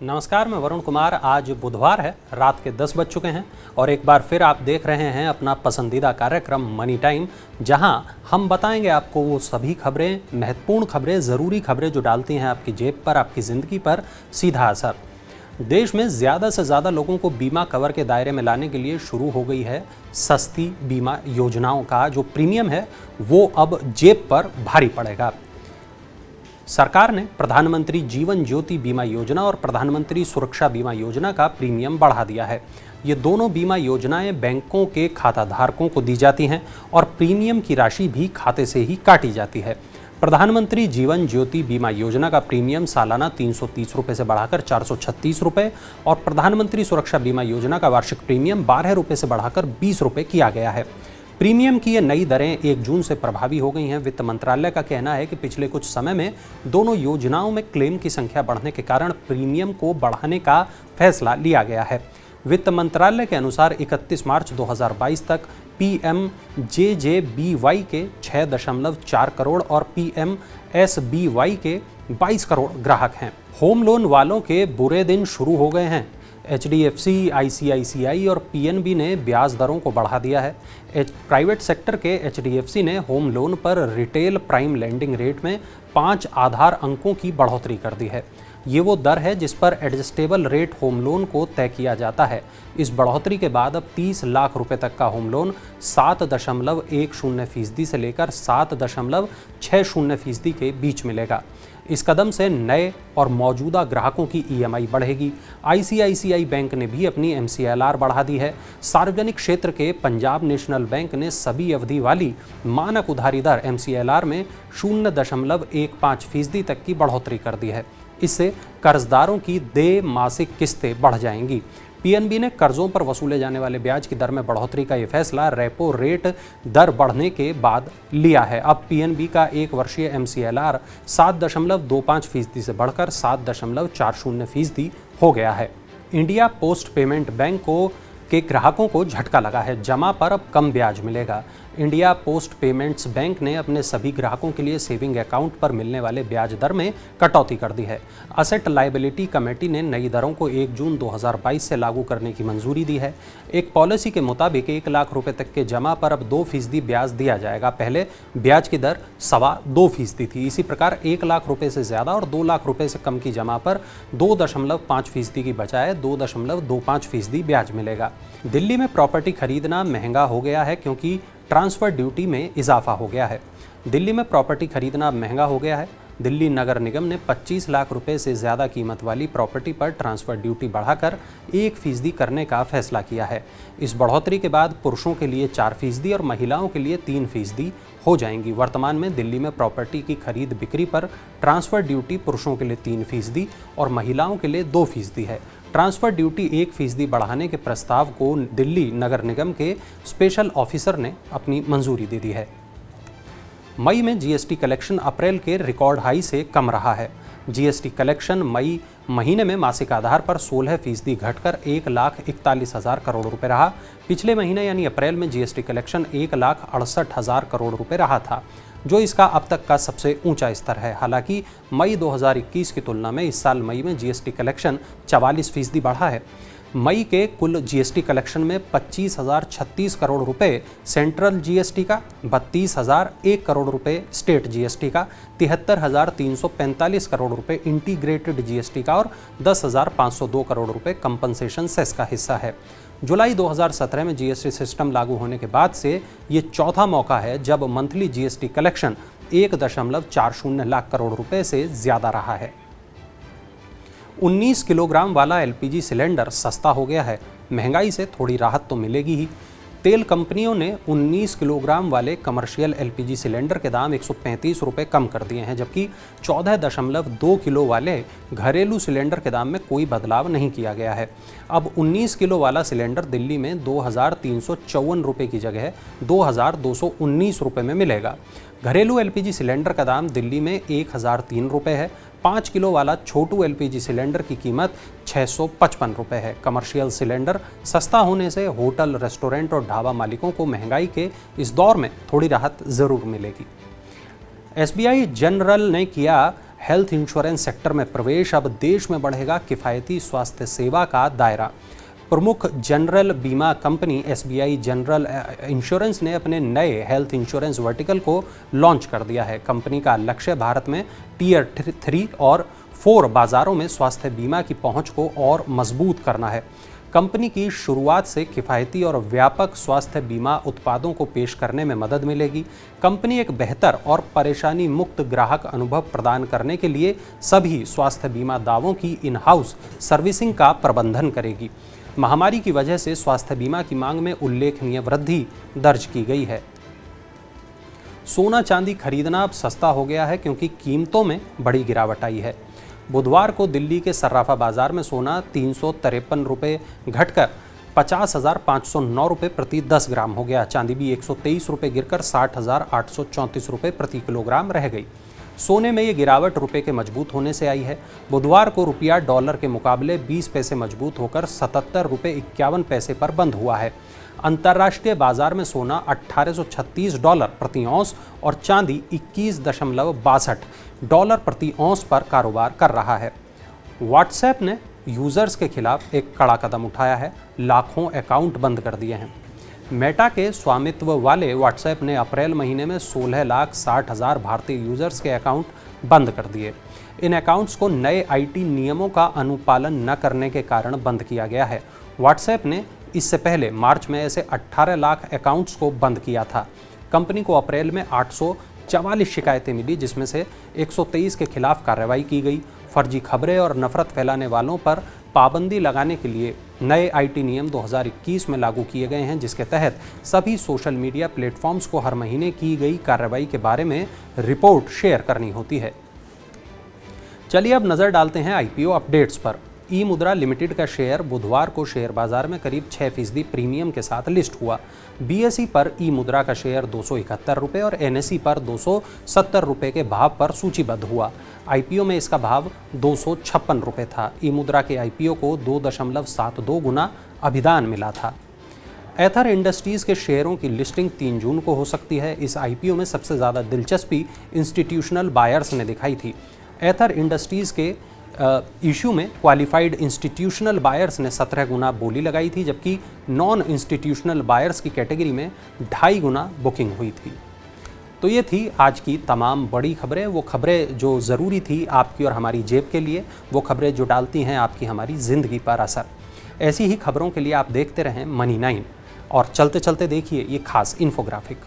नमस्कार, मैं वरुण कुमार। आज बुधवार है, रात के 10 बज चुके हैं और एक बार फिर आप देख रहे हैं अपना पसंदीदा कार्यक्रम मनी टाइम, जहां हम बताएंगे आपको वो सभी खबरें, महत्वपूर्ण खबरें, ज़रूरी खबरें जो डालती हैं आपकी जेब पर, आपकी ज़िंदगी पर सीधा असर। देश में ज़्यादा से ज़्यादा लोगों को बीमा कवर के दायरे में लाने के लिए शुरू हो गई है सस्ती बीमा योजनाओं का जो प्रीमियम है वो अब जेब पर भारी पड़ेगा। सरकार ने प्रधानमंत्री जीवन ज्योति बीमा योजना और प्रधानमंत्री सुरक्षा बीमा योजना का प्रीमियम बढ़ा दिया है। ये दोनों बीमा योजनाएं बैंकों के खाताधारकों को दी जाती हैं और प्रीमियम की राशि भी खाते से ही काटी जाती है। प्रधानमंत्री जीवन ज्योति बीमा योजना का प्रीमियम सालाना 330 रुपये से बढ़ाकर 436 रुपये और प्रधानमंत्री सुरक्षा बीमा योजना का वार्षिक प्रीमियम 12 रुपये से बढ़ाकर 20 रुपये किया गया है। प्रीमियम की ये नई दरें 1 जून से प्रभावी हो गई हैं। वित्त मंत्रालय का कहना है कि पिछले कुछ समय में दोनों योजनाओं में क्लेम की संख्या बढ़ने के कारण प्रीमियम को बढ़ाने का फैसला लिया गया है। वित्त मंत्रालय के अनुसार 31 मार्च 2022 तक PMJJBY के 6.4 करोड़ और PMSBY के 22 करोड़ ग्राहक हैं। होम लोन वालों के बुरे दिन शुरू हो गए हैं। HDFC, ICICI और PNB ने ब्याज दरों को बढ़ा दिया है। प्राइवेट सेक्टर के HDFC ने होम लोन पर रिटेल प्राइम लेंडिंग रेट में 5 आधार अंकों की बढ़ोतरी कर दी है। ये वो दर है जिस पर एडजस्टेबल रेट होम लोन को तय किया जाता है। इस बढ़ोतरी के बाद अब 30 लाख रुपए तक का होम लोन 7.10% से लेकर 7.60% के बीच मिलेगा। इस कदम से नए और मौजूदा ग्राहकों की EMI बढ़ेगी। ICICI बैंक ने भी अपनी MCLR बढ़ा दी है। सार्वजनिक क्षेत्र के पंजाब नेशनल बैंक ने सभी अवधि वाली मानक उधारी दर MCLR में 0.15% तक की बढ़ोतरी कर दी है। इससे कर्जदारों की देय मासिक किस्तें बढ़ जाएंगी। PNB ने कर्जों पर वसूले जाने वाले ब्याज की दर में बढ़ोतरी का ये फैसला रेपो रेट दर बढ़ने के बाद लिया है। अब PNB का 1 वर्षीय MCLR 7.25% से बढ़कर 7.40% हो गया है। इंडिया पोस्ट पेमेंट बैंक के ग्राहकों को झटका लगा है। जमा पर अब कम ब्याज मिलेगा। इंडिया पोस्ट पेमेंट्स बैंक ने अपने सभी ग्राहकों के लिए सेविंग अकाउंट पर मिलने वाले ब्याज दर में कटौती कर दी है। असेट लायबिलिटी कमेटी ने नई दरों को 1 जून 2022 से लागू करने की मंजूरी दी है। एक पॉलिसी के मुताबिक 1 लाख रुपए तक के जमा पर अब 2% ब्याज दिया जाएगा। पहले ब्याज की दर 2.25% थी। इसी प्रकार 1 लाख रुपए से ज़्यादा और 2 लाख रुपए से कम की जमा पर 2.5% की बजाय 2.25% ब्याज मिलेगा। दिल्ली में प्रॉपर्टी खरीदना महंगा हो गया है क्योंकि ट्रांसफ़र ड्यूटी में इजाफा हो गया है। दिल्ली में प्रॉपर्टी खरीदना महंगा हो गया है। दिल्ली नगर निगम ने 25 लाख रुपए से ज़्यादा कीमत वाली प्रॉपर्टी पर ट्रांसफ़र ड्यूटी बढ़ाकर 1% करने का फैसला किया है। इस बढ़ोतरी के बाद पुरुषों के लिए 4% और महिलाओं के लिए 3% हो जाएंगी। वर्तमान में दिल्ली में प्रॉपर्टी की खरीद बिक्री पर ट्रांसफ़र ड्यूटी पुरुषों के लिए 3% और महिलाओं के लिए 2% है। ट्रांसफ़र ड्यूटी 1% बढ़ाने के प्रस्ताव को दिल्ली नगर निगम के स्पेशल ऑफिसर ने अपनी मंजूरी दे दी है। मई में GST कलेक्शन अप्रैल के रिकॉर्ड हाई से कम रहा है। GST कलेक्शन मई महीने में मासिक आधार पर 16% घटकर 1,41,000 करोड़ रुपए रहा। पिछले महीने यानी अप्रैल में GST कलेक्शन 1,68,000 करोड़ रुपए रहा था, जो इसका अब तक का सबसे ऊंचा स्तर है। हालांकि मई 2021 की तुलना में इस साल मई में GST कलेक्शन 44% बढ़ा है। मई के कुल GST कलेक्शन में 25,036 करोड़ रुपए सेंट्रल GST का, 32,001 करोड़ रुपए स्टेट GST का, 73,345 करोड़ रुपए इंटीग्रेटेड GST का और 10,502 करोड़ रुपए कंपनसेशन सेस का हिस्सा है। जुलाई 2017 में GST सिस्टम लागू होने के बाद से ये चौथा मौका है जब monthly GST collection 1.40 lakh crore रुपए से ज़्यादा रहा है। 19 किलोग्राम वाला LPG सिलेंडर सस्ता हो गया है। महंगाई से थोड़ी राहत तो मिलेगी ही। तेल कंपनियों ने 19 किलोग्राम वाले कमर्शियल LPG सिलेंडर के दाम 135 रुपये कम कर दिए हैं, जबकि 14.2 किलो वाले घरेलू सिलेंडर के दाम में कोई बदलाव नहीं किया गया है। अब 19 किलो वाला सिलेंडर दिल्ली में 2,354 रुपये की जगह 2,219 रुपये में मिलेगा। घरेलू LPG सिलेंडर का दाम दिल्ली में 1,003 रुपये है। 5 किलो वाला छोटू LPG सिलेंडर की कीमत 655 रुपये है। कमर्शियल सिलेंडर सस्ता होने से होटल, रेस्टोरेंट और ढाबा मालिकों को महंगाई के इस दौर में थोड़ी राहत ज़रूर मिलेगी। SBI जनरल ने किया हेल्थ इंश्योरेंस सेक्टर में प्रवेश, अब देश में बढ़ेगा किफ़ायती स्वास्थ्य सेवा का दायरा। प्रमुख जनरल बीमा कंपनी SBI जनरल इंश्योरेंस ने अपने नए हेल्थ इंश्योरेंस वर्टिकल को लॉन्च कर दिया है। कंपनी का लक्ष्य भारत में टियर 3 और 4 बाजारों में स्वास्थ्य बीमा की पहुंच को और मजबूत करना है। कंपनी की शुरुआत से किफ़ायती और व्यापक स्वास्थ्य बीमा उत्पादों को पेश करने में मदद मिलेगी। कंपनी एक बेहतर और परेशानी मुक्त ग्राहक अनुभव प्रदान करने के लिए सभी स्वास्थ्य बीमा दावों की इन हाउस सर्विसिंग का प्रबंधन करेगी। महामारी की वजह से स्वास्थ्य बीमा की मांग में उल्लेखनीय वृद्धि दर्ज की गई है। सोना चांदी खरीदना अब सस्ता हो गया है क्योंकि कीमतों में बड़ी गिरावट आई है। बुधवार को दिल्ली के सर्राफा बाजार में सोना 353 रुपये घटकर 50,509 रुपये प्रति 10 ग्राम हो गया। चांदी भी 123 रुपये गिरकर 60,834 रुपये प्रति किलोग्राम रह गई। सोने में ये गिरावट रुपये के मजबूत होने से आई है। बुधवार को रुपया डॉलर के मुकाबले 20 पैसे मजबूत होकर 77 रुपये 51 पैसे पर बंद हुआ है। अंतर्राष्ट्रीय बाजार में सोना 1836 डॉलर प्रति औंस और चांदी 21.62 डॉलर प्रति औंस पर कारोबार कर रहा है। व्हाट्सएप ने यूजर्स के खिलाफ एक कड़ा कदम उठाया है, लाखों अकाउंट बंद कर दिए हैं। मेटा के स्वामित्व वाले व्हाट्सएप ने अप्रैल महीने में 16,60,000 भारतीय यूजर्स के अकाउंट बंद कर दिए। इन अकाउंट्स को नए IT नियमों का अनुपालन न करने के कारण बंद किया गया है। व्हाट्सएप ने इससे पहले मार्च में ऐसे 18 लाख अकाउंट्स को बंद किया था। कंपनी को अप्रैल में 844 शिकायतें मिली, जिसमें से 123 के खिलाफ कार्रवाई की गई। फर्जी खबरें और नफरत फैलाने वालों पर पाबंदी लगाने के लिए नए IT नियम 2021 में लागू किए गए हैं, जिसके तहत सभी सोशल मीडिया प्लेटफॉर्म्स को हर महीने की गई कार्रवाई के बारे में रिपोर्ट शेयर करनी होती है। चलिए अब नज़र डालते हैं IPO अपडेट्स पर। ई मुद्रा लिमिटेड का शेयर बुधवार को शेयर बाजार में करीब 6% प्रीमियम के साथ लिस्ट हुआ। BSE पर ई मुद्रा का शेयर 271 रुपये और NSE पर 270 रुपये के भाव पर सूचीबद्ध हुआ। IPO में इसका भाव 256 रुपये था। ई मुद्रा के IPO को 2.72 गुना अभिदान मिला था। एथर इंडस्ट्रीज़ के शेयरों की लिस्टिंग 3 जून को हो सकती है। इस IPO में सबसे ज़्यादा दिलचस्पी इंस्टीट्यूशनल बायर्स ने दिखाई थी। एथर इंडस्ट्रीज़ के इशू में क्वालिफाइड इंस्टीट्यूशनल बायर्स ने 17 गुना बोली लगाई थी, जबकि नॉन इंस्टीट्यूशनल बायर्स की कैटेगरी में 2.5 गुना बुकिंग हुई थी। तो ये थी आज की तमाम बड़ी खबरें, वो खबरें जो ज़रूरी थी आपकी और हमारी जेब के लिए, वो खबरें जो डालती हैं आपकी हमारी ज़िंदगी पर असर। ऐसी ही खबरों के लिए आप देखते रहें Money9 और चलते चलते देखिए ये खास इन्फोग्राफिक।